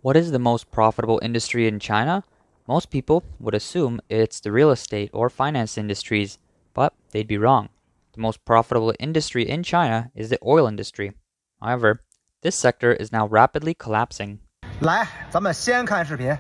What is the most profitable industry in China? Most people would assume it's the real estate or finance industries, but they'd be wrong. The most profitable industry in China is the oil industry. However, this sector is now rapidly collapsing. 来，咱们先看视频。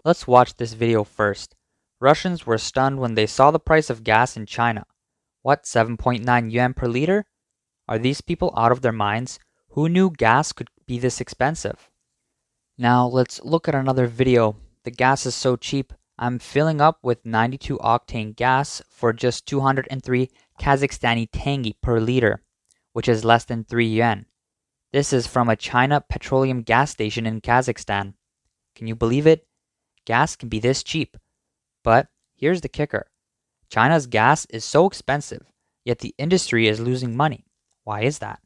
Let's watch this video first. Russians were stunned when they saw the price of gas in China. What, 7.9 yuan per liter? Are these people out of their minds? Who knew gas could be this expensive? Now let's look at another video. The gas is so cheap. I'm filling up with 92 octane gas for just 203 Kazakhstani tenge per liter, which is less than 3 yuan. This is from a China petroleum gas station in Kazakhstan. Can you believe it? Gas can be this cheap. But here's the kicker. China's gas is so expensive, yet the industry is losing money. Why is that?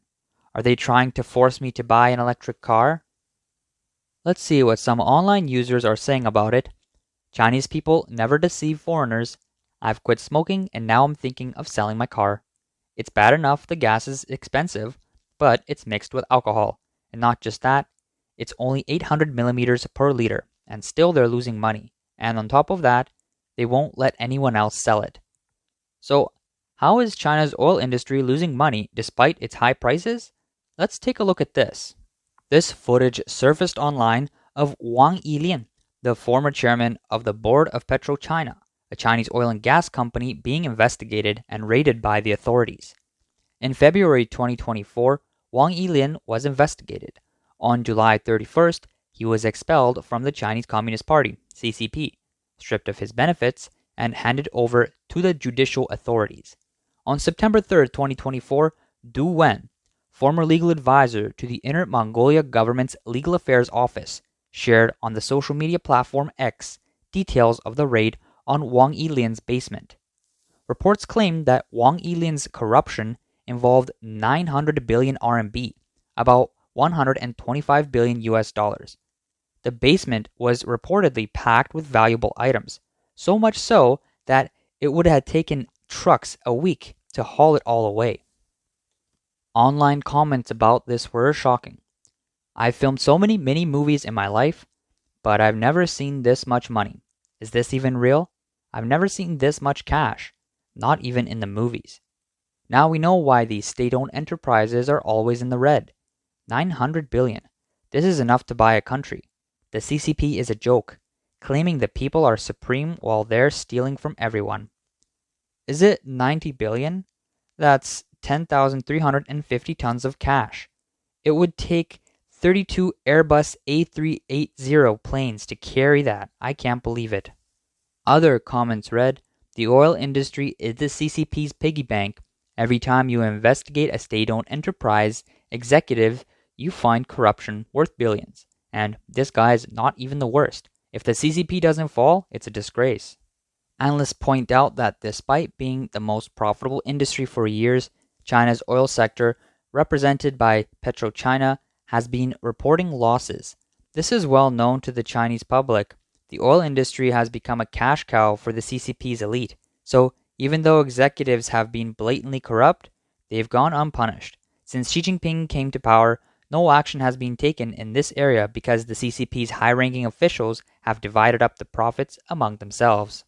Are they trying to force me to buy an electric car? Let's see what some online users are saying about it. Chinese people never deceive foreigners. I've quit smoking and now I'm thinking of selling my car. It's bad enough the gas is expensive, but it's mixed with alcohol. And not just that, it's only 800 millimeters per liter, and still they're losing money. And on top of that, they won't let anyone else sell it. So, how is China's oil industry losing money despite its high prices? Let's take a look at this. This footage surfaced online of Wang Yilin, the former chairman of the Board of PetroChina, a Chinese oil and gas company being investigated and raided by the authorities. In February 2024, Wang Yilin was investigated. On July 31st, he was expelled from the Chinese Communist Party, CCP, stripped of his benefits, and handed over to the judicial authorities. On September 3rd, 2024, Du Wen, former legal advisor to the Inner Mongolia government's Legal Affairs Office, shared on the social media platform X details of the raid on Wang Yilin's basement. Reports claim that Wang Yilin's corruption involved 900 billion RMB, about 125 billion US dollars. The basement was reportedly packed with valuable items, so much so that it would have taken trucks a week to haul it all away. Online comments about this were shocking. I've filmed so many mini movies in my life, but I've never seen this much money. Is this even real? I've never seen this much cash, not even in the movies. Now we know why these state-owned enterprises are always in the red. 900 billion. This is enough to buy a country. The CCP is a joke, claiming the people are supreme while they're stealing from everyone. Is it 90 billion? That's 10,350 tons of cash. It would take 32 Airbus A380 planes to carry that. I can't believe it. Other comments read, the oil industry is the CCP's piggy bank. Every time you investigate a state-owned enterprise executive, you find corruption worth billions. And this guy is not even the worst. If the CCP doesn't fall, it's a disgrace. Analysts point out that despite being the most profitable industry for years, China's oil sector, represented by PetroChina, has been reporting losses. This is well known to the Chinese public. The oil industry has become a cash cow for the CCP's elite. So, even though executives have been blatantly corrupt, they've gone unpunished. Since Xi Jinping came to power, no action has been taken in this area because the CCP's high-ranking officials have divided up the profits among themselves.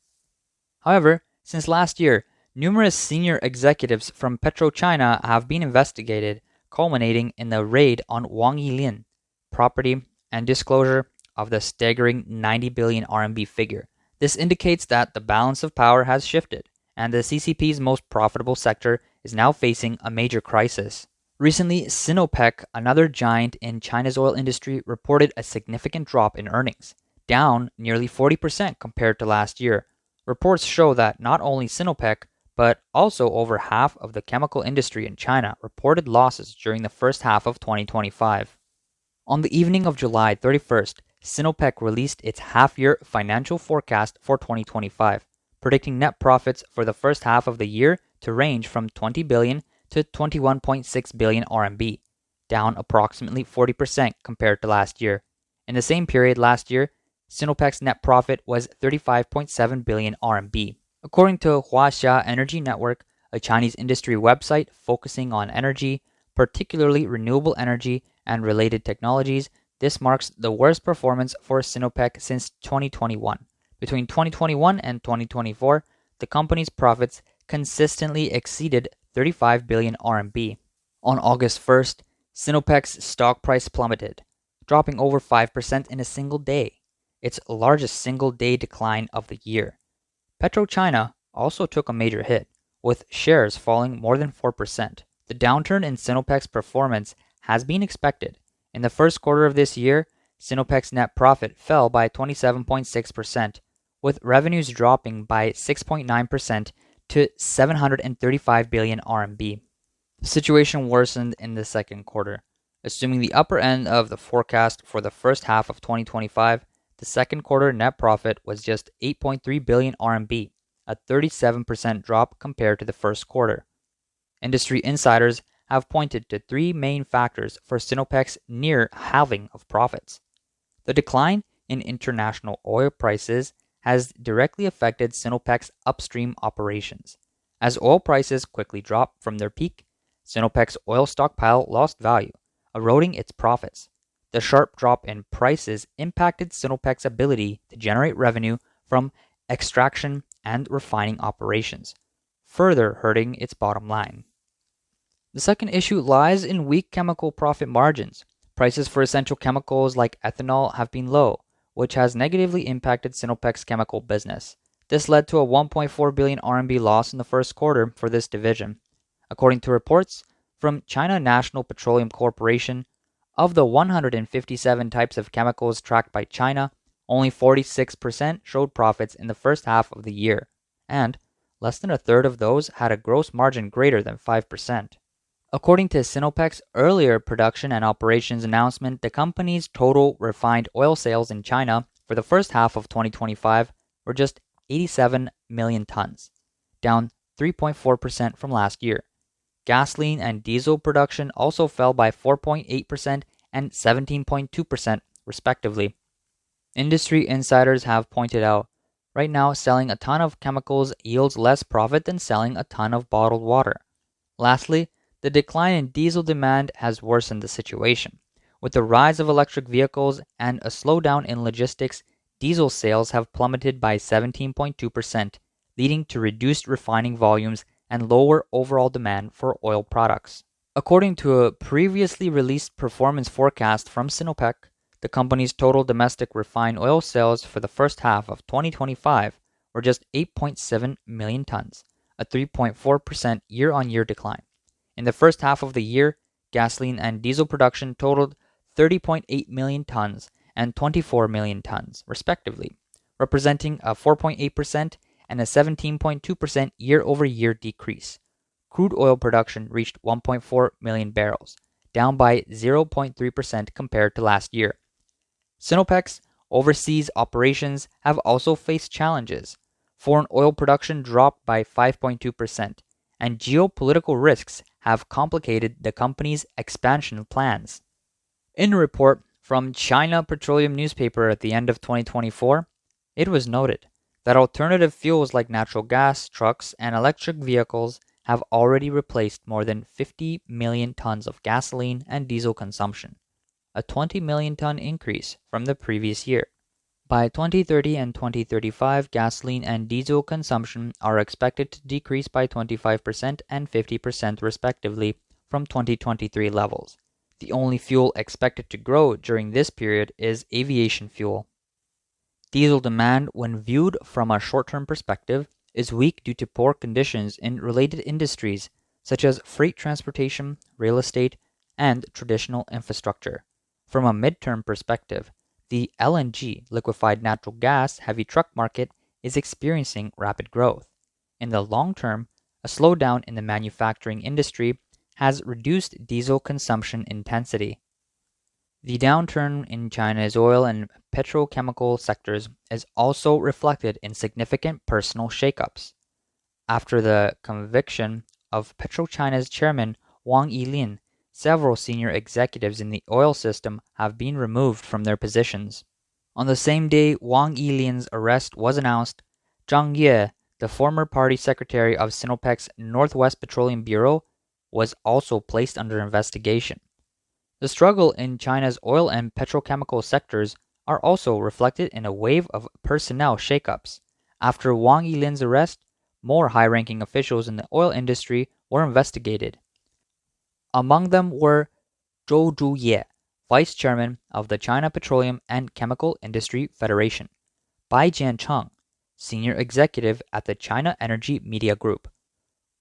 However, since last year, numerous senior executives from PetroChina have been investigated, culminating in the raid on Wang Yilin, property, and disclosure of the staggering 90 billion RMB figure. This indicates that the balance of power has shifted, and the CCP's most profitable sector is now facing a major crisis. Recently, Sinopec, another giant in China's oil industry, reported a significant drop in earnings, down nearly 40% compared to last year. Reports show that not only Sinopec, but also over half of the chemical industry in China reported losses during the first half of 2025. On the evening of July 31st, Sinopec released its half-year financial forecast for 2025, predicting net profits for the first half of the year to range from 20 billion to 21.6 billion RMB, down approximately 40% compared to last year. In the same period last year, Sinopec's net profit was 35.7 billion RMB. According to Huaxia Energy Network, a Chinese industry website focusing on energy, particularly renewable energy and related technologies, This marks the worst performance for Sinopec since 2021. Between 2021 and 2024, the company's profits consistently exceeded 35 billion RMB. On August 1st, Sinopec's stock price plummeted, dropping over 5% in a single day, its largest single-day decline of the year. PetroChina also took a major hit, with shares falling more than 4%. The downturn in Sinopec's performance has been expected. In the first quarter of this year, Sinopec's net profit fell by 27.6%, with revenues dropping by 6.9% to 735 billion RMB. The situation worsened in the second quarter. Assuming the upper end of the forecast for the first half of 2025, the second quarter net profit was just 8.3 billion RMB, a 37% drop compared to the first quarter. Industry insiders have pointed to three main factors for Sinopec's near halving of profits. The decline in international oil prices has directly affected Sinopec's upstream operations. As oil prices quickly dropped from their peak, Sinopec's oil stockpile lost value, eroding its profits. The sharp drop in prices impacted Sinopec's ability to generate revenue from extraction and refining operations, further hurting its bottom line. The second issue lies in weak chemical profit margins. Prices for essential chemicals like ethanol have been low, which has negatively impacted Sinopec's chemical business. This led to a 1.4 billion RMB loss in the first quarter for this division. According to reports from China National Petroleum Corporation, of the 157 types of chemicals tracked by China, only 46% showed profits in the first half of the year, and less than a third of those had a gross margin greater than 5%. According to Sinopec's earlier production and operations announcement, the company's total refined oil sales in China for the first half of 2025 were just 87 million tons, down 3.4% from last year. Gasoline and diesel production also fell by 4.8% and 17.2% respectively. Industry insiders have pointed out, right now selling a ton of chemicals yields less profit than selling a ton of bottled water. Lastly, the decline in diesel demand has worsened the situation. With the rise of electric vehicles and a slowdown in logistics, diesel sales have plummeted by 17.2%, leading to reduced refining volumes and lower overall demand for oil products. According to a previously released performance forecast from Sinopec, the company's total domestic refined oil sales for the first half of 2025 were just 8.7 million tons, a 3.4% year-on-year decline. In the first half of the year, gasoline and diesel production totaled 30.8 million tons and 24 million tons, respectively, representing a 4.8% and a 17.2% year-over-year decrease. Crude oil production reached 1.4 million barrels, down by 0.3% compared to last year. Sinopec's overseas operations have also faced challenges. Foreign oil production dropped by 5.2%, and geopolitical risks have complicated the company's expansion plans. In a report from China Petroleum newspaper at the end of 2024, it was noted that alternative fuels like natural gas, trucks, and electric vehicles have already replaced more than 50 million tons of gasoline and diesel consumption, a 20 million ton increase from the previous year. By 2030 and 2035, gasoline and diesel consumption are expected to decrease by 25% and 50% respectively from 2023 levels. The only fuel expected to grow during this period is aviation fuel. Diesel demand, when viewed from a short-term perspective, is weak due to poor conditions in related industries such as freight transportation, real estate, and traditional infrastructure. From a midterm perspective, the LNG, liquefied natural gas, heavy truck market is experiencing rapid growth. In the long term, a slowdown in the manufacturing industry has reduced diesel consumption intensity. The downturn in China's oil and petrochemical sectors is also reflected in significant personal shakeups. After the conviction of PetroChina's chairman Wang Yilin, several senior executives in the oil system have been removed from their positions. On the same day Wang Yilin's arrest was announced, Zhang Ye, the former party secretary of Sinopec's Northwest Petroleum Bureau, was also placed under investigation. The struggle in China's oil and petrochemical sectors are also reflected in a wave of personnel shakeups. After Wang Yilin's arrest, more high-ranking officials in the oil industry were investigated. Among them were Zhou Zhuye, vice chairman of the China Petroleum and Chemical Industry Federation; Bai Jiancheng, senior executive at the China Energy Media Group;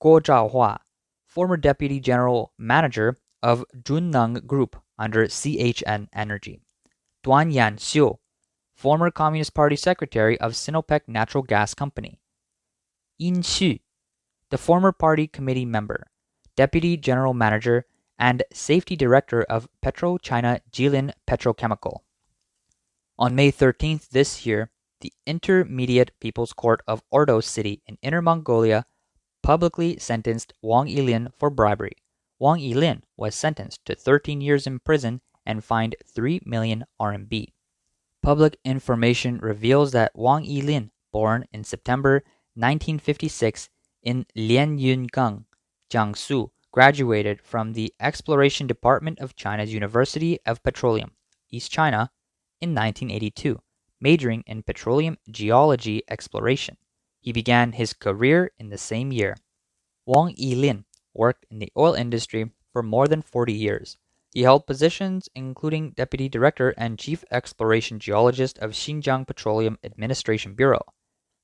Guo Zhaohua, former deputy general manager of Junneng Group under CHN Energy; Duan Yanxiu, former Communist Party secretary of Sinopec Natural Gas Company; Yin Xu, the former party committee member, deputy general manager, and safety director of PetroChina Jilin Petrochemical. On May 13th this year, the Intermediate People's Court of Ordos City in Inner Mongolia publicly sentenced Wang Yilin for bribery. Wang Yilin was sentenced to 13 years in prison and fined 3 million RMB. Public information reveals that Wang Yilin, born in September 1956 in Lianyungang, Jiangsu, graduated from the Exploration Department of China's University of Petroleum, East China, in 1982, majoring in petroleum geology exploration. He began his career in the same year. Wang Yilin worked in the oil industry for more than 40 years. He held positions including Deputy Director and Chief Exploration Geologist of Xinjiang Petroleum Administration Bureau,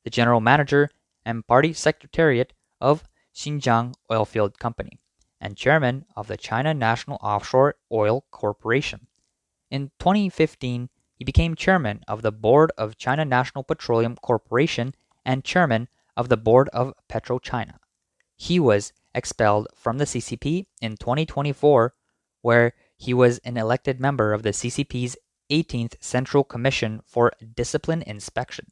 the General Manager and Party Secretariat of Xinjiang Oilfield Company, and Chairman of the China National Offshore Oil Corporation. In 2015, he became Chairman of the Board of China National Petroleum Corporation and Chairman of the Board of PetroChina. He was expelled from the CCP in 2024, where he was an elected member of the CCP's 18th Central Commission for Discipline Inspection.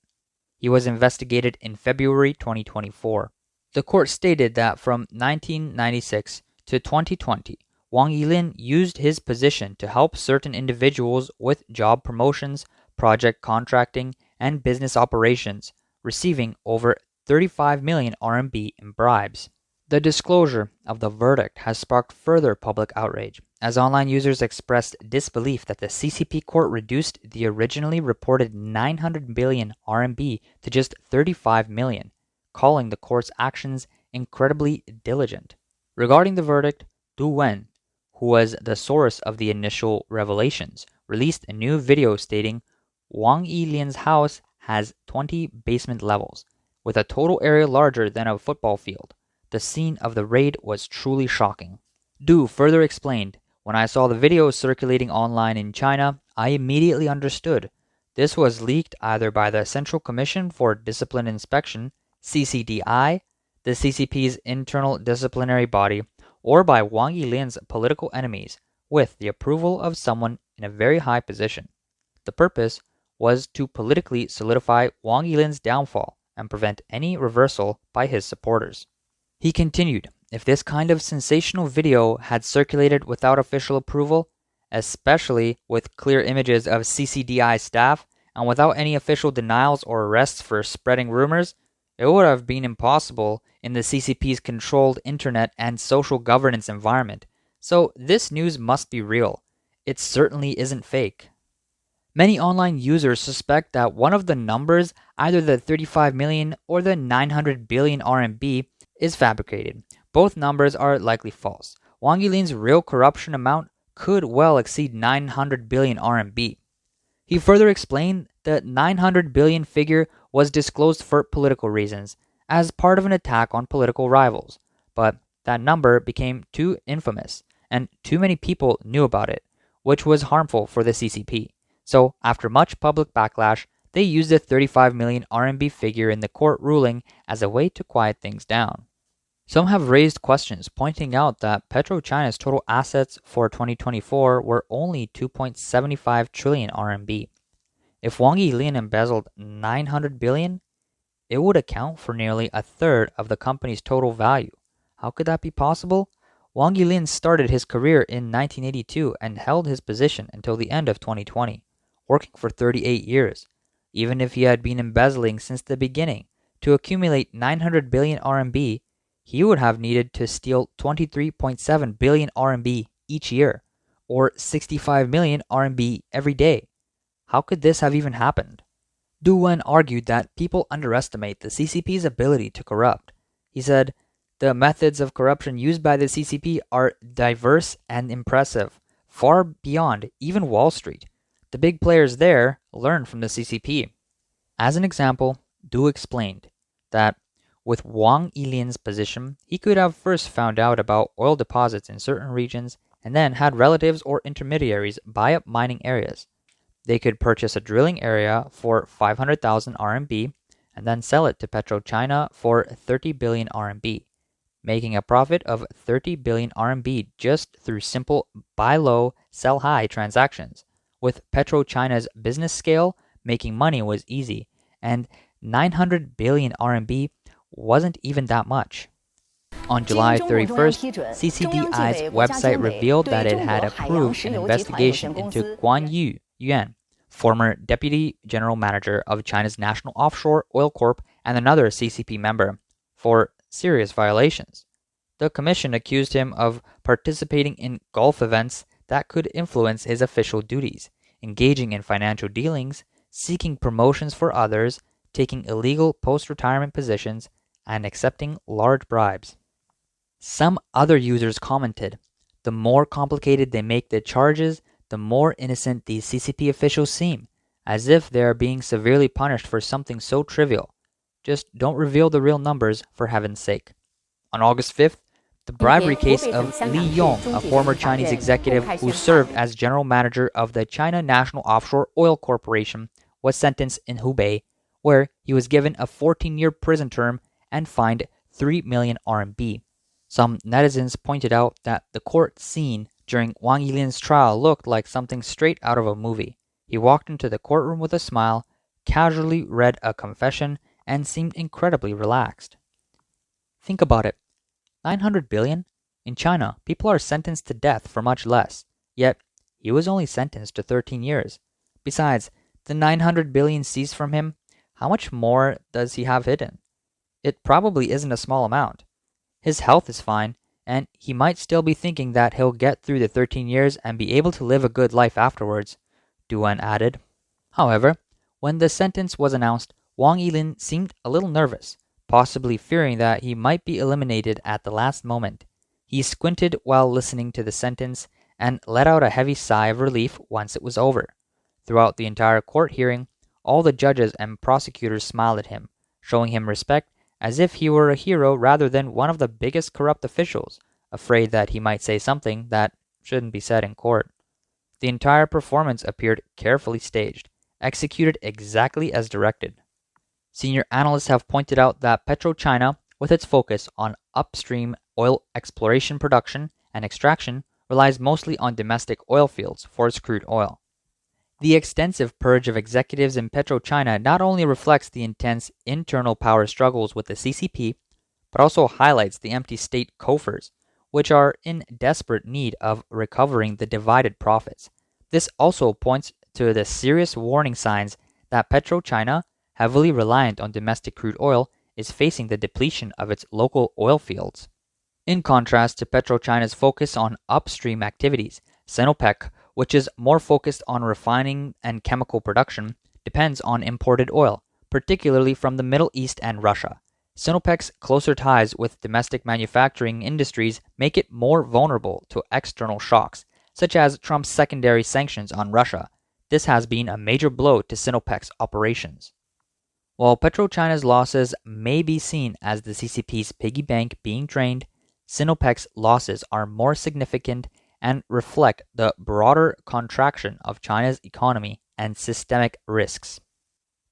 He was investigated in February 2024. The court stated that from 1996 to 2020, Wang Yilin used his position to help certain individuals with job promotions, project contracting, and business operations, receiving over 35 million RMB in bribes. The disclosure of the verdict has sparked further public outrage, as online users expressed disbelief that the CCP court reduced the originally reported 900 billion RMB to just 35 million, calling the court's actions incredibly diligent. Regarding the verdict, Du Wen, who was the source of the initial revelations, released a new video stating Wang Yilin's house has 20 basement levels, with a total area larger than a football field. The scene of the raid was truly shocking. Du further explained, "When I saw the video circulating online in China, I immediately understood. This was leaked either by the Central Commission for Discipline Inspection, CCDI, the CCP's internal disciplinary body, or by Wang Yilin's political enemies, with the approval of someone in a very high position. The purpose was to politically solidify Wang Yilin's downfall and prevent any reversal by his supporters." He continued, "If this kind of sensational video had circulated without official approval, especially with clear images of CCDI staff and without any official denials or arrests for spreading rumors, it would have been impossible in the CCP's controlled internet and social governance environment. So this news must be real. It certainly isn't fake." Many online users suspect that one of the numbers, either the 35 million or the 900 billion RMB, is fabricated. Both numbers are likely false. Wang Yilin's real corruption amount could well exceed 900 billion RMB. He further explained the 900 billion figure was disclosed for political reasons, as part of an attack on political rivals. But that number became too infamous, and too many people knew about it, which was harmful for the CCP. So, after much public backlash, they used the 35 million RMB figure in the court ruling as a way to quiet things down. Some have raised questions pointing out that PetroChina's total assets for 2024 were only 2.75 trillion RMB. If Wang Yilin embezzled 900 billion, it would account for nearly a third of the company's total value. How could that be possible? Wang Yilin started his career in 1982 and held his position until the end of 2020, working for 38 years. Even if he had been embezzling since the beginning, to accumulate 900 billion RMB, he would have needed to steal 23.7 billion RMB each year, or 65 million RMB every day. How could this have even happened? Du Wen argued that people underestimate the CCP's ability to corrupt. He said, "The methods of corruption used by the CCP are diverse and impressive, far beyond even Wall Street. The big players there learn from the CCP." As an example, Du explained that with Wang Yilin's position, he could have first found out about oil deposits in certain regions and then had relatives or intermediaries buy up mining areas. They could purchase a drilling area for 500,000 RMB and then sell it to PetroChina for 30 billion RMB, making a profit of 30 billion RMB just through simple buy low, sell high transactions. With PetroChina's business scale, making money was easy, and 900 billion RMB wasn't even that much. On July 31st, CCDI's website revealed that it had approved an investigation into Guan Yu Yen, former Deputy General Manager of China's National Offshore Oil Corp and another CCP member, for serious violations. The commission accused him of participating in golf events that could influence his official duties, engaging in financial dealings, seeking promotions for others, taking illegal post-retirement positions, and accepting large bribes. Some other users commented, "The more complicated they make the charges, the more innocent these CCP officials seem, as if they are being severely punished for something so trivial. Just don't reveal the real numbers, for heaven's sake." On August 5th, the bribery case of Li Yong, a former Chinese executive who served as general manager of the China National Offshore Oil Corporation, was sentenced in Hubei, where he was given a 14-year prison term and fined 3 million RMB. Some netizens pointed out that the court scene during Wang Yilin's trial looked like something straight out of a movie. He walked into the courtroom with a smile, casually read a confession, and seemed incredibly relaxed. Think about it. 900 billion? In China, people are sentenced to death for much less. Yet, he was only sentenced to 13 years. Besides, the 900 billion seized from him, how much more does he have hidden? It probably isn't a small amount. His health is fine, and he might still be thinking that he'll get through the 13 years and be able to live a good life afterwards, Du Wen added. However, when the sentence was announced, Wang Yilin seemed a little nervous, possibly fearing that he might be eliminated at the last moment. He squinted while listening to the sentence and let out a heavy sigh of relief once it was over. Throughout the entire court hearing, all the judges and prosecutors smiled at him, showing him respect as if he were a hero rather than one of the biggest corrupt officials, afraid that he might say something that shouldn't be said in court. The entire performance appeared carefully staged, executed exactly as directed. Senior analysts have pointed out that PetroChina, with its focus on upstream oil exploration, production, and extraction, relies mostly on domestic oil fields for its crude oil. The extensive purge of executives in PetroChina not only reflects the intense internal power struggles with the CCP, but also highlights the empty state coffers, which are in desperate need of recovering the divided profits. This also points to the serious warning signs that PetroChina, heavily reliant on domestic crude oil, is facing the depletion of its local oil fields. In contrast to PetroChina's focus on upstream activities, Sinopec, which is more focused on refining and chemical production, depends on imported oil, particularly from the Middle East and Russia. Sinopec's closer ties with domestic manufacturing industries make it more vulnerable to external shocks, such as Trump's secondary sanctions on Russia. This has been a major blow to Sinopec's operations. While PetroChina's losses may be seen as the CCP's piggy bank being drained, Sinopec's losses are more significant and reflect the broader contraction of China's economy and systemic risks.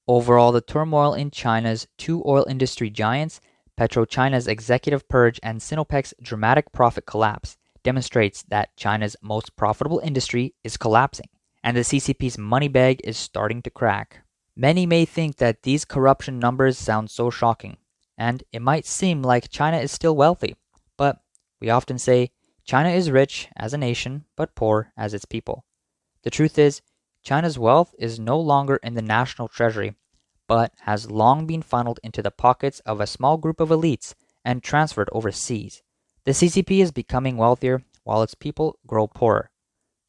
Overall, the turmoil in China's two oil industry giants, PetroChina's executive purge and Sinopec's dramatic profit collapse, demonstrates that China's most profitable industry is collapsing, and the CCP's money bag is starting to crack. Many may think that these corruption numbers sound so shocking, and it might seem like China is still wealthy, but we often say, China is rich as a nation, but poor as its people. The truth is, China's wealth is no longer in the national treasury, but has long been funneled into the pockets of a small group of elites and transferred overseas. The CCP is becoming wealthier while its people grow poorer.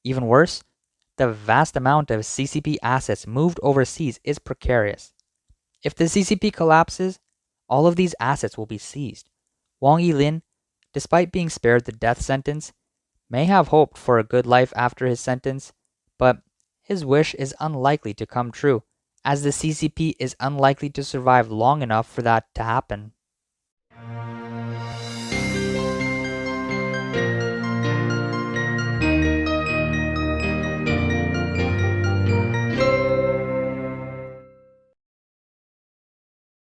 Even worse, the vast amount of CCP assets moved overseas is precarious. If the CCP collapses, all of these assets will be seized. Wang Yilin, despite being spared the death sentence, may have hoped for a good life after his sentence, but his wish is unlikely to come true, as the CCP is unlikely to survive long enough for that to happen.